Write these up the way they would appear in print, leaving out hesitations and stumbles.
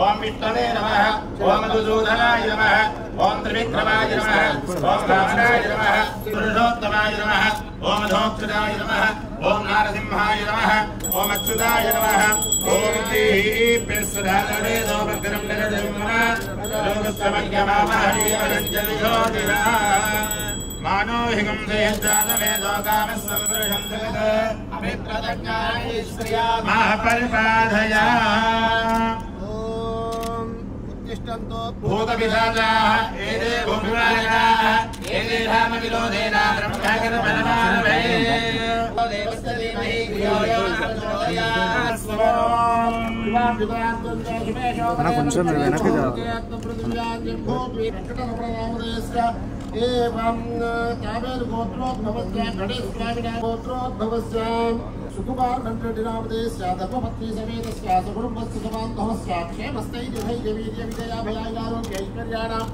ओम विष्णवे नमः ओम मधुसूदनाय नमः ओम त्रिविक्रमाय नमः ओम रावणाय नमः पुरुषोत्तमाय नमः ओम धोक्षदाय नमः ओम नारसिंहाय नमः ओम अच्युताय नमः ओम दीप्यसदानवे दोमग्रम नरसिंहा लोकस्तमज्ञमामहरीवरञ्जलियोतिना मानोहिगं देहजातवे लोकामस्संवृषं जगत् अभिप्रदज्ञाय श्रिया महापरिपाधया भूतपिशाचाः एते भूमिवाहिनाः एते धामविलोधेना ब्रह्मकर्मणमारभे देवस्य धीमहि धियो यो न प्रचोदयात् కొంచెం వెనక్కి एवं तावेल गोत्रोद्भवस्य गणेश स्वामिना गोत्रोद्भवस्य सुकुमार मंत्रिनामदेस्य धर्मपत्नी समेतस्य सकुटुम्बस्य समान्तमस्य क्षेमस्थैर्यधैर्यवीर्य विजया भयायारोग्य ऐश्वर्याणां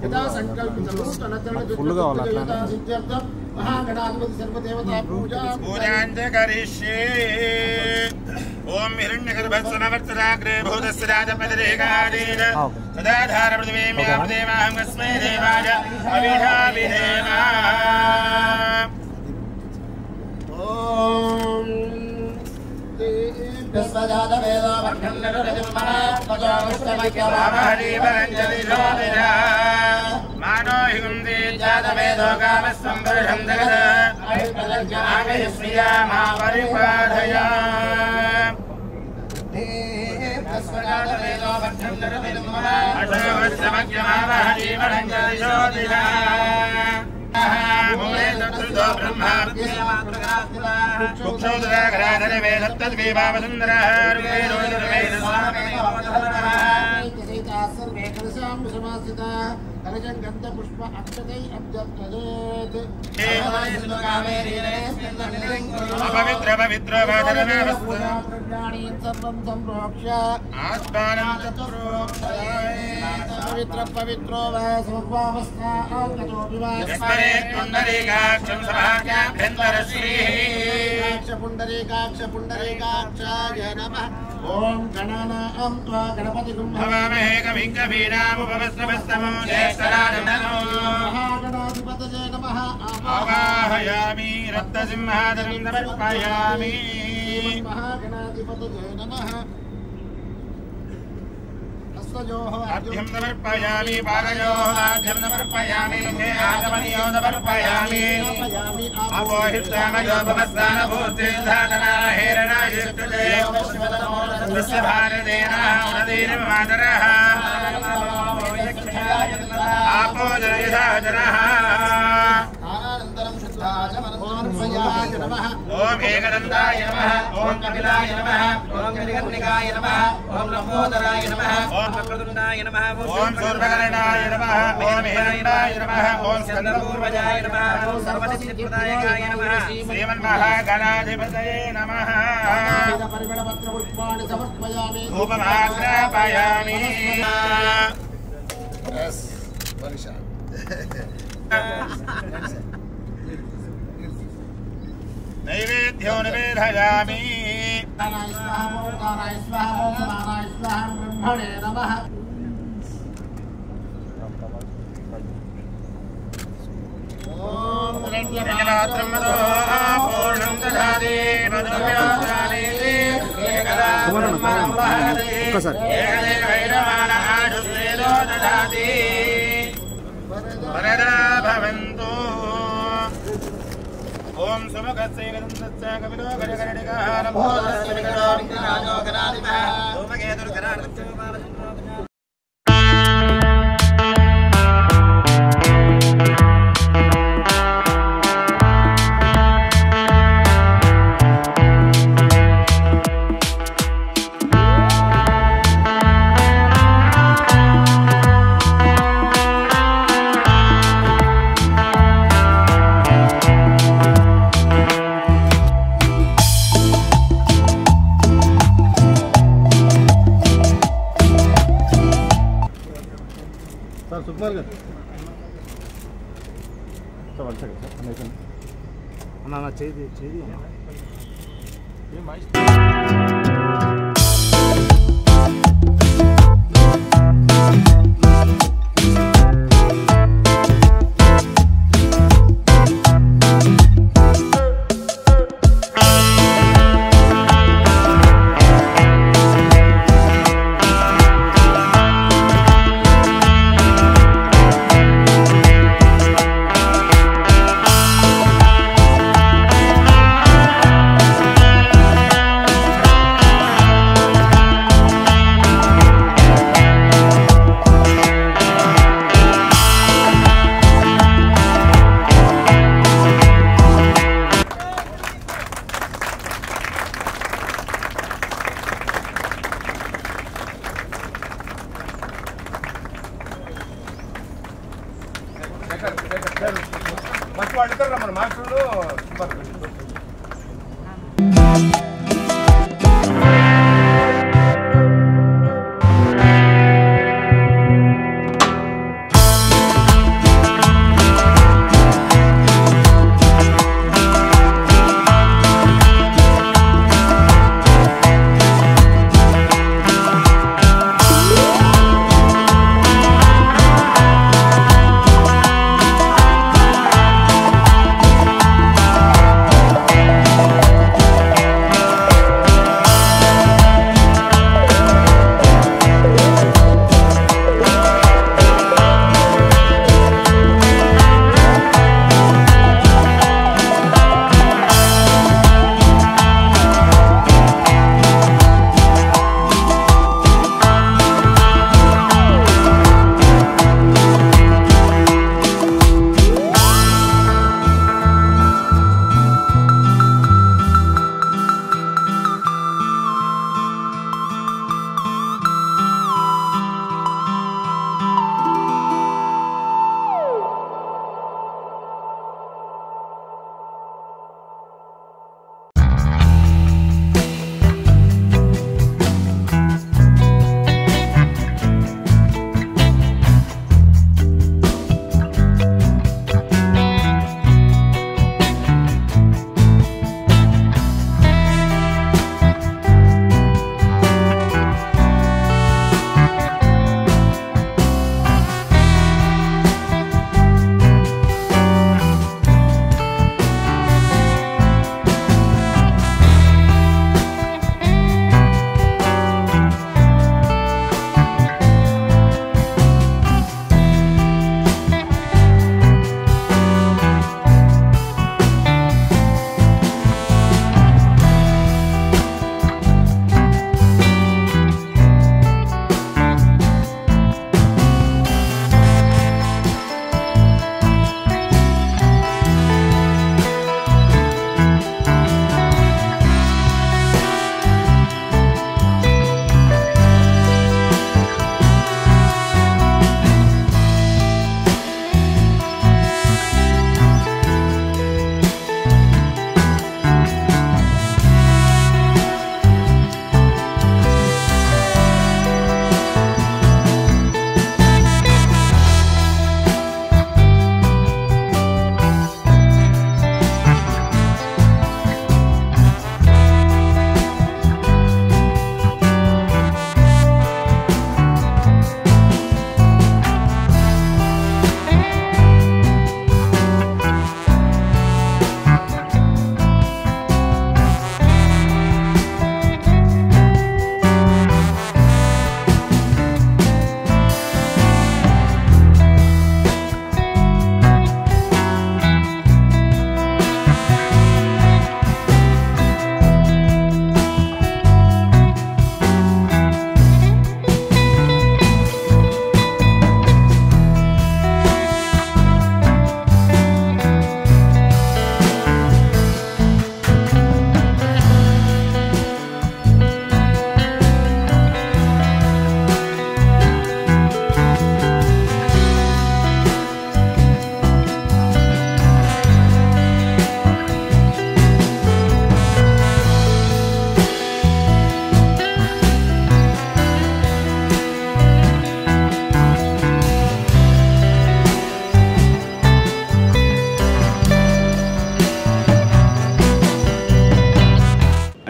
यदा संकल्पितनूतनचरणसिद्ध्यर्थं महागणाधिपति सर्वदेवता पूजां करिष्ये ओम हिरण्यगर्भस्वनवर्तनाग्रे भूतस्य राजपतिरेकादीन सदाधार पृथिवीम्यापदेवाहं कस्मै देवाय अविधाविधेम ओम विश्वजातवेदो भक्तन्नरजन्मनात्मजोष्टमैक्यवामहरीवरञ्जलिशोदिना मानोहिगं देजातवेदो कामस्संवृषं जगत् अभिप्रदज्ञाय श्रिया महापरिपाधया विश्वजातवेदो भक्तन्नरजन्मनात्मजोष्टमैक्यवामहरीवरञ्जलिशोदिना मूले तत्सुतो ब्रह्मा कुक्षोदराघराधरे वेदत्तद्वीपावसुन्दरः अपवित्र पवित्र पवित्र पवित्रो पुंडरीकाक्षं सभाभ्यन्तरश्रीः पुंडरीकाक्ष पुंडरीकाक्षाय नमः ओम गणानां त्वा गणपतिं भवामहे कविं कवीनामुपवस्त्रवस्तमं ज्येष्ठराजं महागणाधिपतये नमः आवाहयामि रक्तसिंहासनं समर्पयामि महागणाधिपतये नमः अर्घ्यं समर्पयामि पादयोः अर्घ्यं समर्पयामि मुखे आगमनीयो समर्पयामि अपोहिष्टामयोपमस्तानभूतिर्धातना हेरणायुष्टुते तस्य भारतेन उदतीर्मातरः आपो जनयथा जनः ओम एकदन्ताय नमः ओम कपिलाय नमः ओम गणिकर्णिकाय नमः ओम लंबोदराय नमः ओम वक्रतुण्डाय नमः ओम सूर्यकर्णाय नमः ओम हिरण्डाय नमः ओम स्कन्दपूर्वजाय नमः ओम सर्वसिद्धिप्रदायकाय नमः श्रीमन्महागणाधिपतये नमः परिमलपत्रपुष्पाणि समर्पयामि धूपमाग्रापयामि नैवेद्यो निवेदयामि ब्रह्मणे नमः पूर्णं दधाति एकदेवैरमाणो दधाति वरदा भवन्तु ओम सुमुखस्यैकदन्तस्य कपिलो गजकर्णिकः नमोऽस्तु विकटो विघ्नराजो गणाधिपः धूमकेतुर्गणाधिपः सुकुमार गाరు సార్ వచ్చాక సార్ అన్న చేది మంచి వాళ్ళు ఇద్దరు మన మాస్టర్లు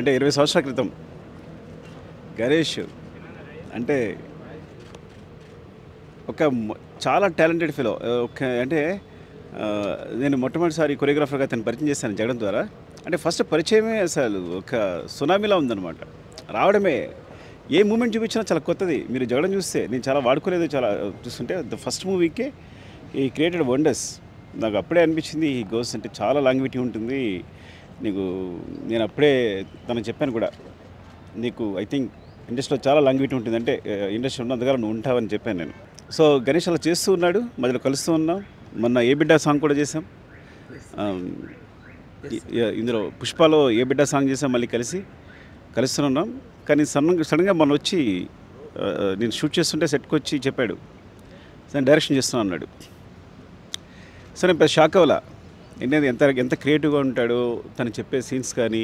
అంటే 20 సంవత్సరాల క్రితం గణేష్ అంటే ఒక చాలా టాలెంటెడ్ ఫెలో. అంటే నేను మొట్టమొదటిసారి కొరియోగ్రాఫర్గా అతను పరిచయం చేశాను జగడం ద్వారా. అంటే ఫస్ట్ పరిచయమే అసలు ఒక సునామీలా ఉందన్నమాట. రావడమే ఏ మూమెంట్ చూపించినా చాలా కొత్తది. మీరు జగడం చూస్తే నేను చాలా వాడుకోలేదు, చాలా చూస్తుంటే ద ఫస్ట్ మూవీకే ఈ క్రియేటెడ్ వండర్స్. నాకు అప్పుడే అనిపించింది ఈ గోస్ అంటే చాలా లాంగ్విటీ ఉంటుంది నీకు. నేను అప్పుడే తనకు చెప్పాను కూడా, నీకు ఐ థింక్ ఇండస్ట్రీలో చాలా లాంగ్విటీ ఉంటుంది, అంటే ఇండస్ట్రీ ఉన్నందుగా నువ్వు ఉంటావని చెప్పాను నేను. సో గణేష్ అలా చేస్తూ ఉన్నాడు, మధ్యలో కలుస్తూ ఉన్నాం. మొన్న ఏ బిడ్డ సాంగ్ కూడా చేసాం, ఇందులో పుష్పలో ఏ బిడ్డ సాంగ్ చేసాం, మళ్ళీ కలుస్తున్నాం. కానీ సడన్గా మొన్న వచ్చి నేను షూట్ చేస్తుంటే సెట్కి వచ్చి చెప్పాడు, నేను డైరెక్షన్ చేస్తున్నాను అన్నాడు. సో నేను పెద్ద షాక్ అవ్వాలా, ఏంటంటే ఎంత క్రియేటివ్గా ఉంటాడో తను చెప్పే సీన్స్ కానీ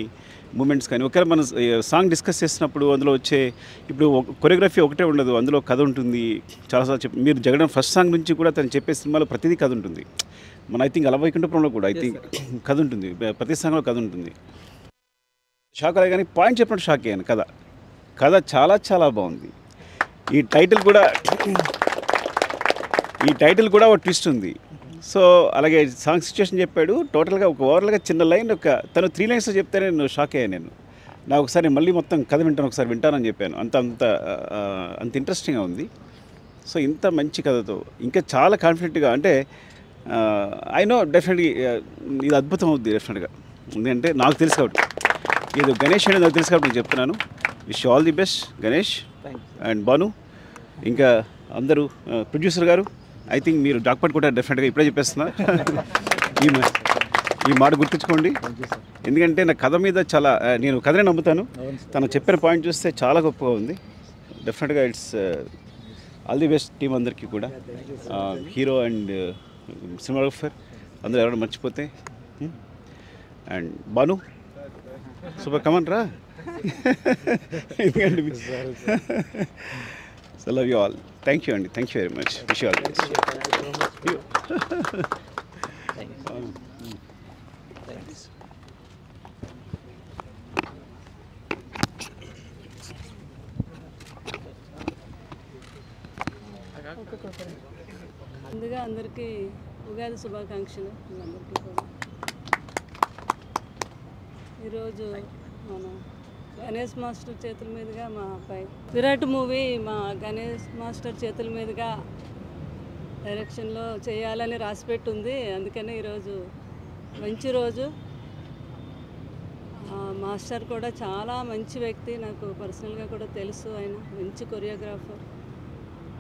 మూమెంట్స్ కానీ. ఒకవేళ మనం సాంగ్ డిస్కస్ చేసినప్పుడు అందులో వచ్చే ఇప్పుడు కొరియోగ్రఫీ ఒకటే ఉండదు, అందులో కథ ఉంటుంది. చాలాసార్లు మీరు జగడం ఫస్ట్ సాంగ్ నుంచి కూడా తను చెప్పే సినిమాలో ప్రతిదీ కథ ఉంటుంది. మన ఐ థింక్ అలవైకుంఠపురంలో కూడా ఐ థింక్ కథ ఉంటుంది, ప్రతి సాంగ్లో కథ ఉంటుంది. షాక్ అయ్యా, కానీ పాయింట్ చెప్పినట్టు షాక్ అయ్యాను. కథ చాలా చాలా బాగుంది. ఈ టైటిల్ కూడా ఒక ట్విస్ట్ ఉంది. సో అలాగే సాంగ్ సిచ్యువేషన్ చెప్పాడు. టోటల్గా ఒక ఓవరాల్గా చిన్న లైన్ తను 3 లైన్స్ చెప్తే నేను షాక్ అయ్యాను. నాకు ఒకసారి మళ్ళీ మొత్తం కథ ఒకసారి వింటానని చెప్పాను. అంత ఇంట్రెస్టింగ్గా ఉంది. సో ఇంత మంచి కథతో ఇంకా చాలా కాన్ఫిడెంట్గా, అంటే ఐ నో డెఫినెట్లీ ఇది అద్భుతం అవుద్ది డెఫినెట్గా. ఎందుకంటే నాకు తెలుసు కాబట్టి, ఇది గణేష్ అనేది నాకు తెలుసు కాబట్టి నేను చెప్తున్నాను. Wish all the best Ganesh and Bhanu, ఇంకా అందరూ. ప్రొడ్యూసర్ గారు ఐ థింక్ మీరు డాక్పట్ కూడా డెఫినెట్గా ఇప్పుడే చెప్పేస్తున్నా. ఈ మాట గుర్తుంచుకోండి, ఎందుకంటే నా కథ మీద చాలా నేను కథనే నమ్ముతాను. తను చెప్పిన పాయింట్ చూస్తే చాలా గొప్పగా ఉంది. డెఫినెట్గా it's all the best team అందరికీ కూడా. హీరో అండ్ సినిమాగ్రాఫర్ అందరూ ఎవరైనా మర్చిపోతే. And Banu super, come on. ఎందుకంటే so love you all. Thank you అండి, thank you very much. Wish you all the best. ముందుగా అందరికీ ఉగాది శుభాకాంక్షలు. అందరికీ కూడా ఈరోజు మన గణేష్ మాస్టర్ చేతుల మీదుగా మా అబ్బాయి విరాట్ మూవీ మా గణేష్ మాస్టర్ చేతుల మీదుగా డైరెక్షన్లో చేయాలని రాసిపెట్టి ఉంది. అందుకని ఈరోజు మంచి రోజు. మాస్టర్ కూడా చాలా మంచి వ్యక్తి, నాకు పర్సనల్గా కూడా తెలుసు. ఆయన మంచి కొరియోగ్రాఫర్.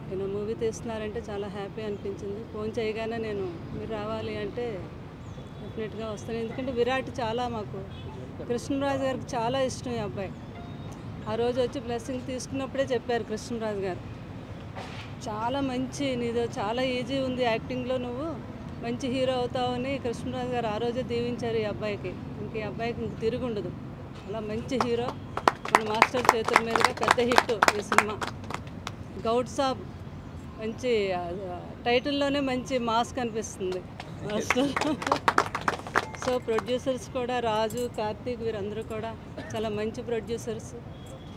ఆయన మూవీ తీస్తున్నారంటే చాలా హ్యాపీ అనిపించింది. ఫోన్ చేయగానే నేను మీరు రావాలి అంటే డెఫినెట్గా వస్తాను. ఎందుకంటే విరాట్ చాలా మాకు కృష్ణరాజు గారికి చాలా ఇష్టం ఈ అబ్బాయి. ఆ రోజు వచ్చి బ్లెస్సింగ్ తీసుకున్నప్పుడే చెప్పారు కృష్ణరాజు గారు, చాలా మంచి నీదో చాలా ఈజీ ఉంది యాక్టింగ్లో, నువ్వు మంచి హీరో అవుతావని కృష్ణరాజు గారు ఆ రోజే దీవించారు ఈ అబ్బాయికి. ఈ అబ్బాయికి ఇంక తిరుగుండదు. అలా మంచి హీరో మన మాస్టర్ చేతుల మీదుగా పెద్ద హిట్ ఈ సినిమా. గౌడ్ సాబ్ మంచి టైటిల్లోనే మంచి మాస్ కనిపిస్తుంది మాస్టర్. సో ప్రొడ్యూసర్స్ కూడా రాజు, కార్తీక్ వీరందరూ కూడా చాలా మంచి ప్రొడ్యూసర్స్.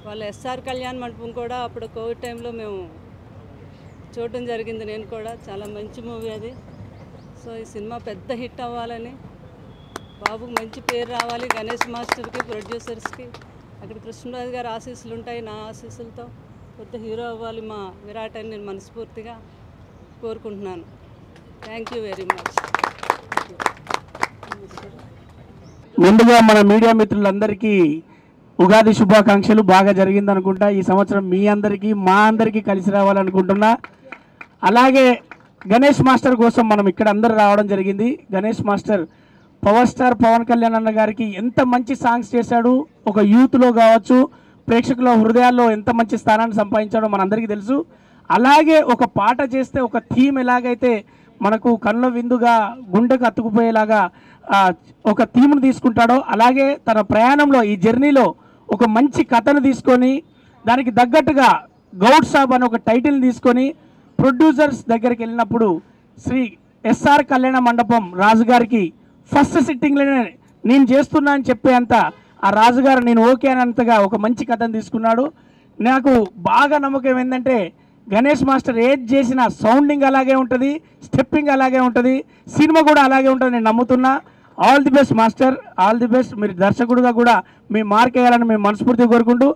వాళ్ళ ఎస్ఆర్ కళ్యాణ్ మండపం కూడా అప్పుడు కోవిడ్ టైంలో మేము చూడటం జరిగింది. నేను కూడా చాలా మంచి మూవీ అది. సో ఈ సినిమా పెద్ద హిట్ అవ్వాలని, బాబుకి మంచి పేరు రావాలి, గణేష్ మాస్టర్కి, ప్రొడ్యూసర్స్కి, అక్కడ కృష్ణరాజు గారి ఆశీస్సులు ఉంటాయి, నా ఆశీస్సులతో పెద్ద హీరో అవ్వాలి మా విరాట్ అని నేను మనస్ఫూర్తిగా కోరుకుంటున్నాను. Thank you very much. ముందుగా మన మీడియా మిత్రులందరికీ ఉగాది శుభాకాంక్షలు. బాగా జరిగింది అనుకుంటా ఈ సంవత్సరం. మీ అందరికీ మా అందరికీ కలిసి రావాలనుకుంటున్నా. అలాగే గణేష్ మాస్టర్ కోసం మనం ఇక్కడ అందరూ రావడం జరిగింది. Ganesh master power star Pawan Kalyan అన్న గారికి ఎంత మంచి సాంగ్స్ చేశాడు. ఒక యూత్లో కావచ్చు, ప్రేక్షకుల హృదయాల్లో ఎంత మంచి స్థానాన్ని సంపాదించాడో మనందరికీ తెలుసు. అలాగే ఒక పాట చేస్తే ఒక థీమ్ ఎలాగైతే మనకు కళ్ళ విందుగా గుండెకు అతుకుపోయేలాగా ఒక థీమ్ను తీసుకుంటాడో, అలాగే తన ప్రయాణంలో ఈ జర్నీలో ఒక మంచి కథను తీసుకొని దానికి తగ్గట్టుగా గౌడ్ సాబ్ అని ఒక టైటిల్ని తీసుకొని ప్రొడ్యూసర్స్ దగ్గరికి వెళ్ళినప్పుడు శ్రీ ఎస్ఆర్ కళ్యాణ మండపం రాజుగారికి ఫస్ట్ సిట్టింగ్లోనే నేను చేస్తున్నా అని చెప్పేంత ఆ రాజుగారు నేను ఓకే అనంతగా ఒక మంచి కథను తీసుకున్నాడు. నాకు బాగా నమ్మకం ఏంటంటే గణేష్ మాస్టర్ ఏది చేసినా సౌండింగ్ అలాగే ఉంటుంది, స్టెప్పింగ్ అలాగే ఉంటుంది, సినిమా కూడా అలాగే ఉంటుంది నేను నమ్ముతున్నా. All the best master, all the best. మీరు దర్శకుడుగా కూడా మీ మార్క్ వేయాలని మేము మనస్ఫూర్తిగా కోరుకుంటూ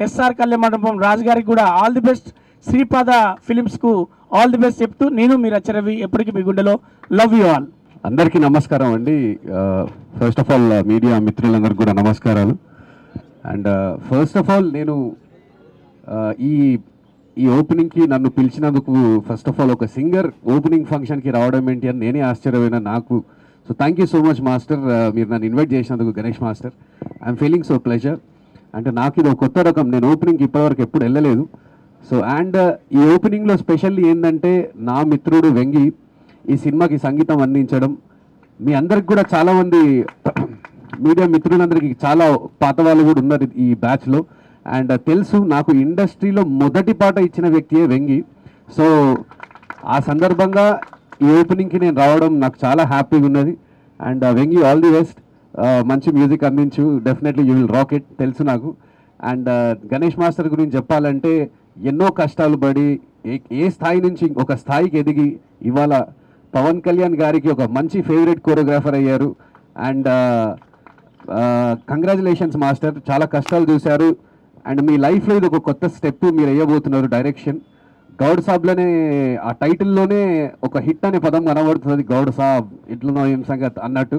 ఎస్ఆర్ కళ్యాణ మండపం రాజుగారికి కూడా ఆల్ ది బెస్ట్, శ్రీపాద ఫిలిమ్స్కు ఆల్ ది బెస్ట్ చెప్తూ నేను మీరు అచ్చరవి ఎప్పటికీ మీ గుండెలో. Love you all. అందరికీ నమస్కారం అండి. ఫస్ట్ ఆఫ్ ఆల్ మీడియా మిత్రులందరికీ కూడా నమస్కారాలు. అండ్ ఫస్ట్ ఆఫ్ ఆల్ నేను ఈ ఓపెనింగ్కి నన్ను పిలిచినందుకు ఫస్ట్ ఆఫ్ ఆల్ ఒక సింగర్ ఓపెనింగ్ ఫంక్షన్కి రావడం ఏంటి అని నేనే ఆశ్చర్యమైన నాకు. So thank you so much master, మీరు నన్ను ఇన్వైట్ చేసినందుకు Ganesh master. I'm feeling so pleasure. అంటే నాకు ఇది ఒక కొత్త రకం, నేను ఓపెనింగ్కి ఇప్పటివరకు ఎప్పుడు వెళ్ళలేదు. సో అండ్ ఈ ఓపెనింగ్లో స్పెషల్లీ ఏంటంటే నా మిత్రుడు వెంగి ఈ సినిమాకి సంగీతం అందించడం. మీ అందరికి కూడా చాలామంది మీడియా మిత్రులందరికీ చాలా పాత వాళ్ళు కూడా ఉన్నారు ఈ బ్యాచ్లో. అండ్ తెలుసు నాకు ఇండస్ట్రీలో మొదటి పాట ఇచ్చిన వ్యక్తియే వెంగి. సో ఆ సందర్భంగా ఈ ఓపెనింగ్కి నేను రావడం నాకు చాలా హ్యాపీగా ఉన్నది. And Vengi all the best, మంచి మ్యూజిక్ అందించు, definitely you will rock it తెలుసు నాకు. అండ్ గణేష్ మాస్టర్ గురించి చెప్పాలంటే ఎన్నో కష్టాలు పడి ఏ స్థాయి నుంచి ఒక స్థాయికి ఎదిగి ఇవాళ పవన్ కళ్యాణ్ గారికి ఒక మంచి ఫేవరెట్ కోరియోగ్రాఫర్ అయ్యారు. అండ్ కంగ్రాచులేషన్స్ మాస్టర్, చాలా కష్టాలు చూశారు. అండ్ మీ లైఫ్లో ఇది ఒక కొత్త స్టెప్ మీరు వేయబోతున్నారు, డైరెక్షన్. గౌడ్ సాబ్లోనే ఆ టైటిల్లోనే ఒక హిట్ అనే పదం కనబడుతుంది, గౌడ్ సాబ్ ఇట్లనో ఏం సంగతి అన్నట్టు.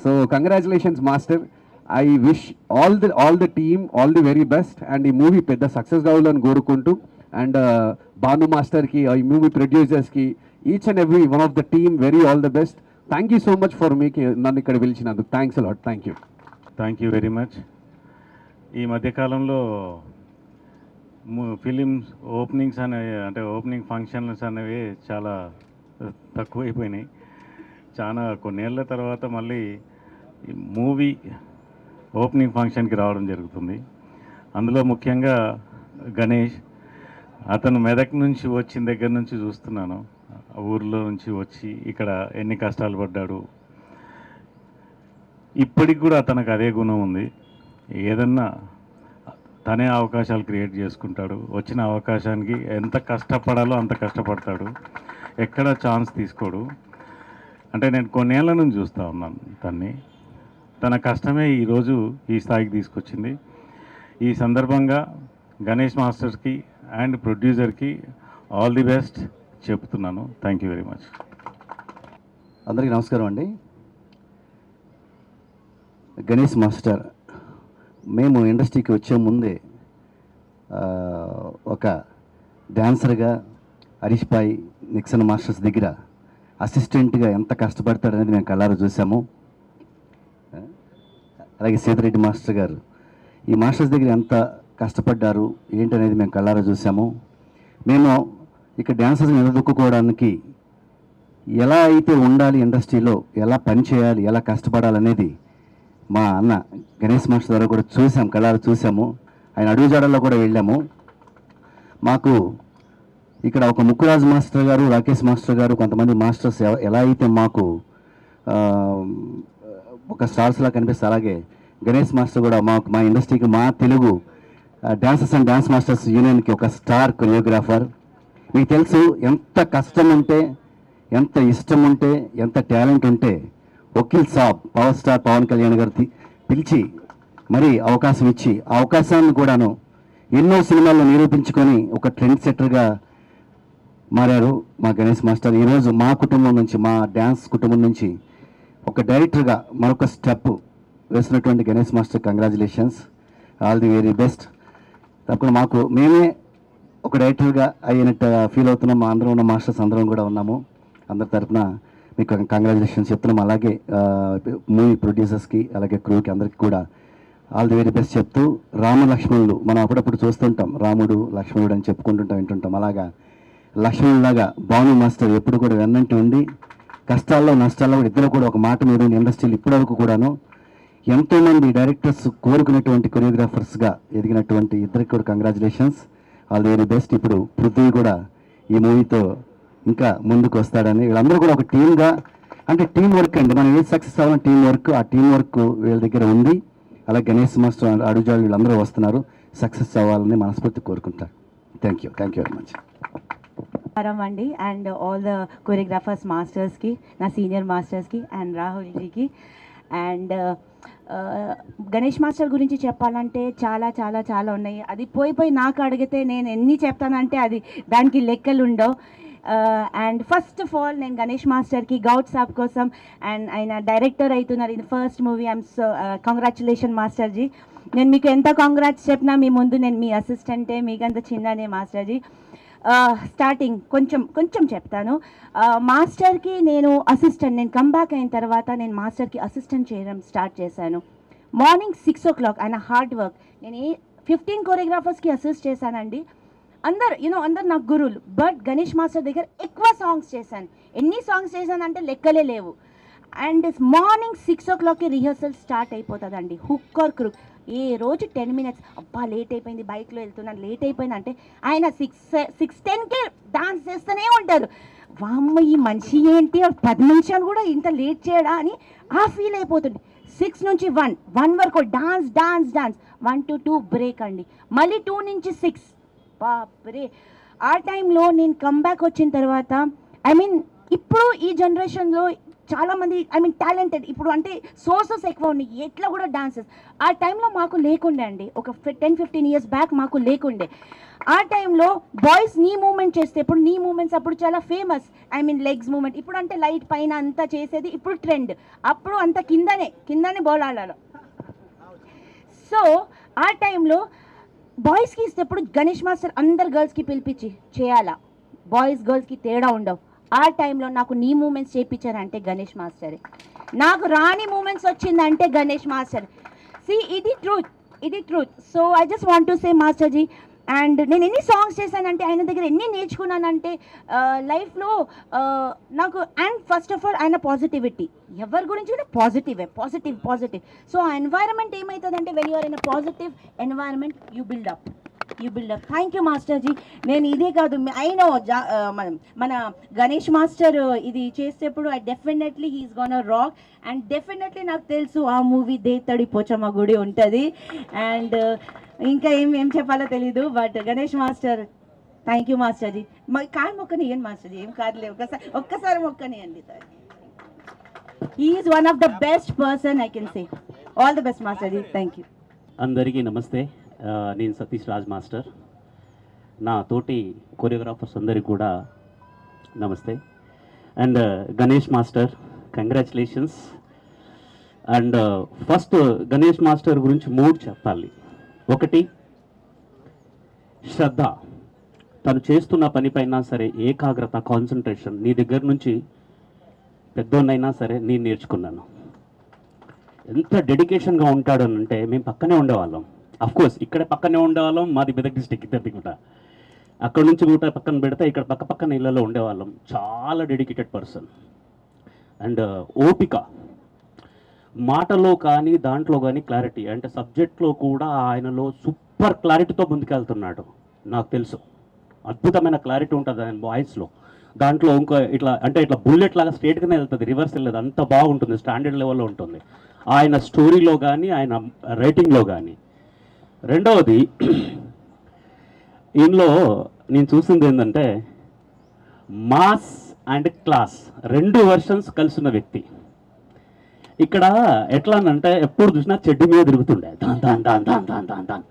So congratulations master. I wish all the team all the very best. And ఈ మూవీ పెద్ద సక్సెస్ కావాలని కోరుకుంటూ అండ్ భాను మాస్టర్కి ఈ మూవీ ప్రొడ్యూసర్స్కి each and every one of the team very all the best. Thank you so much for మీకి నన్ను ఇక్కడ పిలిచినందుకు. Thanks a lot. Thank you very much. ఈ మధ్యకాలంలో ఫిలిమ్స్ ఓపెనింగ్స్ అనేవి అంటే ఓపెనింగ్ ఫంక్షన్స్ అనేవి చాలా తక్కువైపోయినాయి. చాలా కొన్నేళ్ల తర్వాత మళ్ళీ మూవీ ఓపెనింగ్ ఫంక్షన్కి రావడం జరుగుతుంది. అందులో ముఖ్యంగా గణేష్, అతను మెదక్ నుంచి వచ్చిన దగ్గర నుంచి చూస్తున్నాను, ఊర్లో నుంచి వచ్చి ఇక్కడ ఎన్ని కష్టాలు పడ్డాడు. ఇప్పటికి కూడా అతనికి అదే గుణం ఉంది, ఏదన్నా తనే అవకాశాలు క్రియేట్ చేసుకుంటాడు. వచ్చిన అవకాశానికి ఎంత కష్టపడాలో అంత కష్టపడతాడు, ఎక్కడ ఛాన్స్ తీసుకోడు. అంటే నేను కొన్నేళ్ల నుంచి చూస్తూ ఉన్నాను తన్ని. తన కష్టమే ఈరోజు ఈ స్థాయికి తీసుకొచ్చింది. ఈ సందర్భంగా గణేష్ మాస్టర్స్కి అండ్ ప్రొడ్యూసర్కి ఆల్ ది బెస్ట్ చెప్తున్నాను. Thank you very much. అందరికీ నమస్కారం అండి. గణేష్ మాస్టర్ మేము ఇండస్ట్రీకి వచ్చే ముందే ఒక డ్యాన్సర్గా హరీష్ భాయ్ నిక్సన్ మాస్టర్స్ దగ్గర అసిస్టెంట్గా ఎంత కష్టపడతాడనేది మేము కళ్ళారా చూసాము. అలాగే సీతారెడ్డి మాస్టర్ గారు ఈ మాస్టర్స్ దగ్గర ఎంత కష్టపడ్డారు ఏంటనేది మేము కళ్ళారా చూసాము. మేము ఇక డ్యాన్సర్స్ని నిలదొక్కుకోవడానికి ఎలా అయితే ఉండాలి, ఇండస్ట్రీలో ఎలా పని చేయాలి, ఎలా కష్టపడాలనేది మా అన్న గణేష్ మాస్టర్ ద్వారా కూడా చూసాం, కళ్ళారా చూసాము. ఆయన అడుగుజాడల్లో కూడా వెళ్ళాము. మాకు ఇక్కడ ఒక ముక్కురాజు మాస్టర్ గారు, రాకేష్ మాస్టర్ గారు, కొంతమంది మాస్టర్స్ ఎలా అయితే మాకు ఒక స్టార్స్లా కనిపిస్తారు, అలాగే గణేష్ మాస్టర్ కూడా మా ఇండస్ట్రీకి, మా Telugu dancers and dance masters యూనియన్కి ఒక స్టార్ కొరియోగ్రాఫర్. మీకు తెలుసు ఎంత కష్టం ఉంటే, ఎంత ఇష్టం ఉంటే, ఎంత టాలెంట్ ఉంటే వకీల్ సాబ్ పవర్ స్టార్ పవన్ కళ్యాణ్ గారు పిలిచి మరీ అవకాశం ఇచ్చి ఆ అవకాశాన్ని కూడాను ఎన్నో సినిమాల్లో నిరూపించుకొని ఒక ట్రెండ్ సెట్టర్గా మారారు మా గణేష్ మాస్టర్. ఈరోజు మా కుటుంబం నుంచి, మా డ్యాన్స్ కుటుంబం నుంచి ఒక డైరెక్టర్గా మరొక స్టెప్ వేసినటువంటి Ganesh master congratulations, all the very best. తప్పకుండా మేమే ఒక డైరెక్టర్గా అయినట్టు ఫీల్ అవుతున్నాం. మా అందరం ఉన్న మాస్టర్స్ అందరం కూడా ఉన్నాము. అందరి తరఫున మీకు కంగ్రాచులేషన్స్ చెప్తున్నాం. అలాగే మూవీ ప్రొడ్యూసర్స్కి, అలాగే క్రూకి అందరికీ కూడా ఆల్ ది వెరీ బెస్ట్ చెప్తూ, రామ లక్ష్మణులు మనం అప్పుడప్పుడు చూస్తుంటాం, రాముడు లక్ష్మణుడు అని చెప్పుకుంటుంటాం, వింటుంటాం. అలాగా లక్ష్మణులాగా భాను మాస్టర్ ఎప్పుడు కూడా వెన్నంటి ఉండి కష్టాల్లో నష్టాల్లో కూడా ఇద్దరు కూడా ఒక మాట మీద ఇండస్ట్రీలో ఇప్పటివరకు కూడాను ఎంతోమంది డైరెక్టర్స్ కోరుకునేటువంటి కొరియోగ్రాఫర్స్గా ఎదిగినటువంటి ఇద్దరికి కూడా congratulations, all the very best. ఇప్పుడు పృథ్వీ కూడా ఈ మూవీతో ఇంకా ముందుకు వస్తాడని, వీళ్ళందరూ కూడా ఒక టీమ్గా, అంటే టీం వర్క్ అండి, మనం ఏది సక్సెస్ అవ్వాలని టీం వర్క్, ఆ టీం వర్క్ వీళ్ళ దగ్గర ఉంది. అలా గణేష్ మాస్టర్ అడుగుజాడు వీళ్ళందరూ వస్తున్నారు, సక్సెస్ అవ్వాలని మనస్ఫూర్తి కోరుకుంటారు. Thank you very much. అండి అండ్ ఆల్ ద కొరియోగ్రాఫర్స్ మాస్టర్స్కి, నా సీనియర్ మాస్టర్స్కి అండ్ రాహుల్ జీకి. అండ్ గణేష్ మాస్టర్ గురించి చెప్పాలంటే చాలా చాలా చాలా ఉన్నాయి. అది పోయి నాకు అడిగితే నేను ఎన్ని చెప్తానంటే అది దానికి లెక్కలు ఉండవు. అండ్ ఫస్ట్ ఆఫ్ ఆల్ నేను గణేష్ మాస్టర్కి గౌడ్ సాబ్ కోసం అండ్ ఆయన డైరెక్టర్ అవుతున్నారు in first movie. I'm so congratulation మాస్టర్జీ. నేను మీకు ఎంత కాంగ్రాట్స్ చెప్పినా మీ ముందు నేను మీ అసిస్టెంటే, మీకంత చిన్ననే మాస్టర్జీ. స్టార్టింగ్ కొంచెం చెప్తాను. మాస్టర్కి నేను అసిస్టెంట్, నేను కమ్బ్యాక్ అయిన తర్వాత నేను మాస్టర్కి అసిస్టెంట్ చేయడం స్టార్ట్ చేశాను. మార్నింగ్ 6 o'clock ఆయన హార్డ్ వర్క్. నేను 15 కొరియోగ్రాఫర్స్కి అసిస్ట్ చేశానండి. అందరు నాకు గురువులు. బట్ గణేష్ మాస్టర్ దగ్గర ఎక్కువ సాంగ్స్ చేశాను. ఎన్ని సాంగ్స్ చేశానంటే లెక్కలే లేవు. అండ్ మార్నింగ్ 6 o'clockకి రిహర్సల్ స్టార్ట్ అయిపోతుందండి. Hook or crook. ఏ రోజు 10 minutes అబ్బా లేట్ అయిపోయింది, బైక్లో వెళ్తున్నాను లేట్ అయిపోయింది అంటే ఆయన 6:10కే డాన్స్ చేస్తూనే ఉంటారు. వామ్మ ఈ మనిషి ఏంటి 10 నిమిషాలు కూడా ఇంత లేట్ చేయడా అని ఆ ఫీల్ అయిపోతుంది. 6 నుంచి 1 వరకు డాన్స్ 1 to 2 బ్రేక్ అండి. మళ్ళీ 2 నుంచి 6 బాప్రే. ఆ టైంలో నేను కమ్బ్యాక్ వచ్చిన తర్వాత ఇప్పుడు ఈ జనరేషన్లో చాలామంది టాలెంటెడ్ ఇప్పుడు అంటే సోర్సెస్ ఎక్కువ ఉన్నాయి, ఎట్లా కూడా డాన్సెస్. ఆ టైంలో మాకు లేకుండే అండి, ఒక 10-15 years బ్యాక్ మాకు లేకుండే. ఆ టైంలో బాయ్స్ నీ మూమెంట్ చేస్తే ఇప్పుడు నీ మూమెంట్స్ అప్పుడు చాలా ఫేమస్. Legs moment. ఇప్పుడు అంటే లైట్ పైన అంతా చేసేది ఇప్పుడు ట్రెండ్. అప్పుడు అంత కిందనే బాల్ ఆడాలి. సో ఆ టైంలో బాయ్స్కి ఇస్తే ఇప్పుడు గణేష్ మాస్టర్ అందరు గర్ల్స్కి పిలిపించి చేయాలా, బాయ్స్ గర్ల్స్కి తేడా ఉండవు. ఆ టైంలో నాకు నీ మూమెంట్స్ చేయించారంటే గణేష్ మాస్టరే. నాకు రాని మూమెంట్స్ వచ్చిందంటే గణేష్ మాస్టర్. ఇది truth. So I just want to say మాస్టర్జీ. అండ్ నేను ఎన్ని సాంగ్స్ చేశానంటే ఆయన దగ్గర ఎన్ని నేర్చుకున్నానంటే లైఫ్లో నాకు. అండ్ ఫస్ట్ ఆఫ్ ఆల్ ఆయన పాజిటివిటీ, ఎవరి గురించి కూడా పాజిటివ్. సో ఆ ఎన్వైరన్మెంట్ ఏమవుతుందంటే when you're in a positive environment you build up. Thank you మాస్టర్జీ. నేను ఇదే కాదు, అయినో మన గణేష్ మాస్టర్ ఇది చేసేప్పుడు I definitely he's gonna rock. And definitely నాకు తెలుసు ఆ మూవీ దేతడి పోచమ్మ గుడి ఉంటుంది. అండ్ ఇంకా ఏం చెప్పాలో తెలీదు. But Ganesh master thank you మాస్టర్జీ. కాలు మొక్కనియండి మాస్టర్జీ, ఏం కాదులే, ఒక్కసారి మొక్కనియండి. He's one of the best person I can say. All the best మాస్టర్జీ. Thank you. అందరికీ నమస్తే. నేను సతీష్ రాజ్ మాస్టర్. నా తోటి కొరియోగ్రాఫర్స్ అందరికీ కూడా నమస్తే. And Ganesh master congratulations. And first Ganesh master గురించి 3 చెప్పాలి. ఒకటి శ్రద్ధ. తను చేస్తున్న పనిపైనా సరే ఏకాగ్రత, కాన్సన్ట్రేషన్. నీ దగ్గర నుంచి పెద్దోన్నైనా సరే నేను నేర్చుకున్నాను. ఎంత డెడికేషన్గా ఉంటాడనంటే మేము పక్కనే ఉండేవాళ్ళం. అఫ్కోర్స్ ఇక్కడ పక్కనే ఉండేవాళ్ళం, మాది మెదక్ డిస్ట్రిక్ట్ ఇద్దరిది కూడా. అక్కడ నుంచి కూడా పక్కన పెడితే ఇక్కడ పక్కన ఇళ్ళలో ఉండేవాళ్ళం. చాలా డెడికేటెడ్ పర్సన్. అండ్ ఓపిక, మాటలో కానీ దాంట్లో కానీ క్లారిటీ. అంటే సబ్జెక్ట్లో కూడా ఆయనలో సూపర్ క్లారిటీతో ముందుకెళ్తున్నాడు. నాకు తెలుసు అద్భుతమైన క్లారిటీ ఉంటుంది ఆయన వాయిస్లో. దాంట్లో ఇంకో ఇట్లా బుల్లెట్ లాగా స్ట్రేట్గానే వెళ్తుంది, రివర్స్ వెళ్ళదు. అంత బాగుంటుంది, స్టాండర్డ్ లెవెల్లో ఉంటుంది ఆయన స్టోరీలో కానీ ఆయన రైటింగ్లో కానీ. రెండవది ఈయనలో నేను చూసింది ఏంటంటే మాస్ అండ్ క్లాస్ 2 వెర్షన్స్ కలిసిన వ్యక్తి. ఇక్కడ ఎట్లా అంటే ఎప్పుడు చూసినా చెడ్డు మీద తిరుగుతుండే దాన్.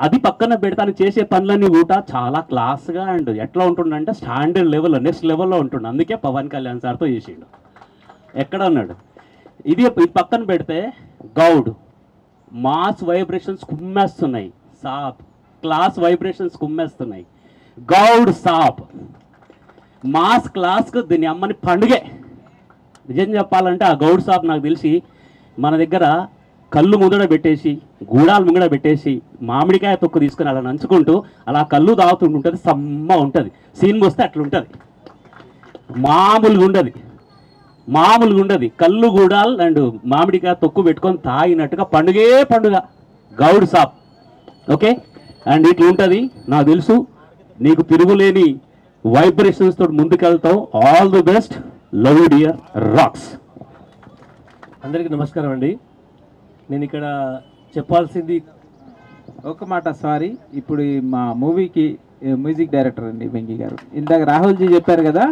అది పక్కన పెడతాను చేసే పనులన్నీ కూడా చాలా క్లాస్గా అండ్ ఎట్లా ఉంటుండంటే స్టాండర్డ్ లెవెల్లో, నెక్స్ట్ లెవెల్లో ఉంటుండే. అందుకే పవన్ కళ్యాణ్ సార్తో చేసిండు. ఎక్కడ ఉన్నాడు ఇది పక్కన పెడితే గౌడ్ మాస్ వైబ్రేషన్స్ కుమ్మేస్తున్నాయి, సాబ్ క్లాస్ వైబ్రేషన్స్ కుమ్మేస్తున్నాయి. గౌడ్ సాబ్ మాస్ క్లాస్కు దీని అమ్మని పండుగే. నిజం చెప్పాలంటే ఆ గౌడ్ సాబ్ నాకు తెలిసి మన దగ్గర కళ్ళు ముందడ పెట్టేసి, గూడాలు ముంగడ పెట్టేసి, మామిడికాయ తొక్కు తీసుకుని అలా నంచుకుంటూ అలా కళ్ళు తాగుతుంటుంటుంది. సమ్మ ఉంటుంది. సీన్ వస్తే అట్లుంటుంది. మామూలుగా ఉండదు. కళ్ళు గూడాలు అండ్ మామిడికాయ తొక్కు పెట్టుకొని తాగినట్టుగా పండుగ గౌడ్ సాబ్. ఓకే. అండ్ ఇట్లా ఉంటుంది. నాకు తెలుసు నీకు తిరుగులేని వైబ్రేషన్స్ తోటి ముందుకెళ్తావు. All the best. Love you dear rocks. అందరికీ నమస్కారం అండి. నేను ఇక్కడ చెప్పాల్సింది ఒక మాట. సారీ, ఇప్పుడు మా మూవీకి మ్యూజిక్ డైరెక్టర్ అండి వెంకీ గారు. ఇందాక రాహుల్జీ చెప్పారు కదా,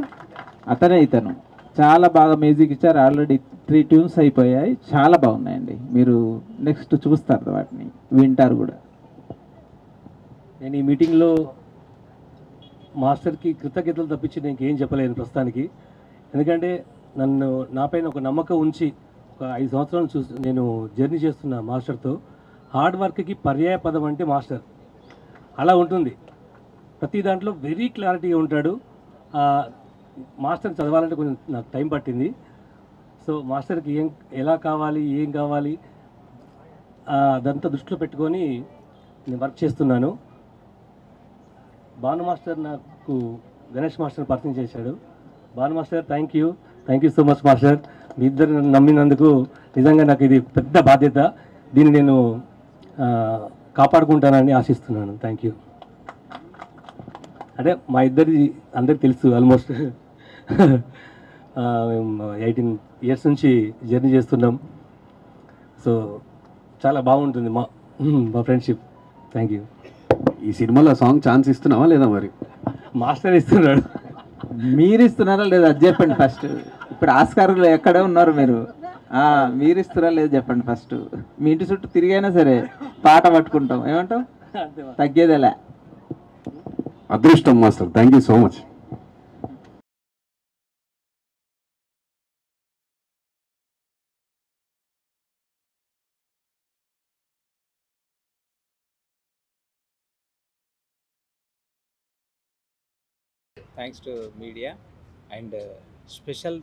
అతనే ఇతను. చాలా బాగా మ్యూజిక్ ఇచ్చారు. ఆల్రెడీ 3 ట్యూన్స్ అయిపోయాయి, చాలా బాగున్నాయండి. మీరు నెక్స్ట్ చూస్తారు వాటిని, వింటారు కూడా. నేను ఈ మీటింగ్లో మాస్టర్కి కృతజ్ఞతలు తప్పించి నేను ఏం చెప్పలేను ప్రస్తుతానికి. ఎందుకంటే నాపైన ఒక నమ్మకం ఉంచి ఒక 5 సంవత్సరాలు నేను జర్నీ చేస్తున్న మాస్టర్తో. హార్డ్ వర్క్కి పర్యాయ పదం అంటే మాస్టర్. అలా ఉంటుంది, ప్రతి దాంట్లో వెరీ క్లారిటీగా ఉంటాడు. మాస్టర్ చదవాలంటే కొంచెం నాకు టైం పట్టింది. సో మాస్టర్కి ఎలా కావాలి, ఏం కావాలి అదంతా దృష్టిలో పెట్టుకొని నేను వర్క్ చేస్తున్నాను. భాను మాస్టర్ నాకు గణేష్ మాస్టర్ పరిచయం చేశాడు. Bhanu master thank you so much master. మీ ఇద్దరు నన్ను నమ్మినందుకు నిజంగా నాకు ఇది పెద్ద బాధ్యత. దీన్ని నేను కాపాడుకుంటానని ఆశిస్తున్నాను. Thank you. అంటే మా ఇద్దరి అందరికి తెలుసు, ఆల్మోస్ట్ 18 years నుంచి జర్నీ చేస్తున్నాం. సో చాలా బాగుంటుంది మా ఫ్రెండ్షిప్. Thank you. ఈ సినిమాలో సాంగ్ ఛాన్స్ ఇస్తున్నావా లేదా మరి? మాస్టర్ ఇస్తున్నాడు. మీరు ఇస్తున్నారా లేదా అది చెప్పండి ఫస్ట్. ఇప్పుడు ఆస్కార్లో ఎక్కడే ఉన్నారు మీరు, మీరు ఇస్తున్నారా లేదా చెప్పండి ఫస్ట్. మీ ఇంటి చుట్టూ తిరిగైనా సరే పాట పట్టుకుంటాం, ఏమంటాం, తగ్గేదేలే. అదృష్టం master. Thank you so much. Thanks to media and special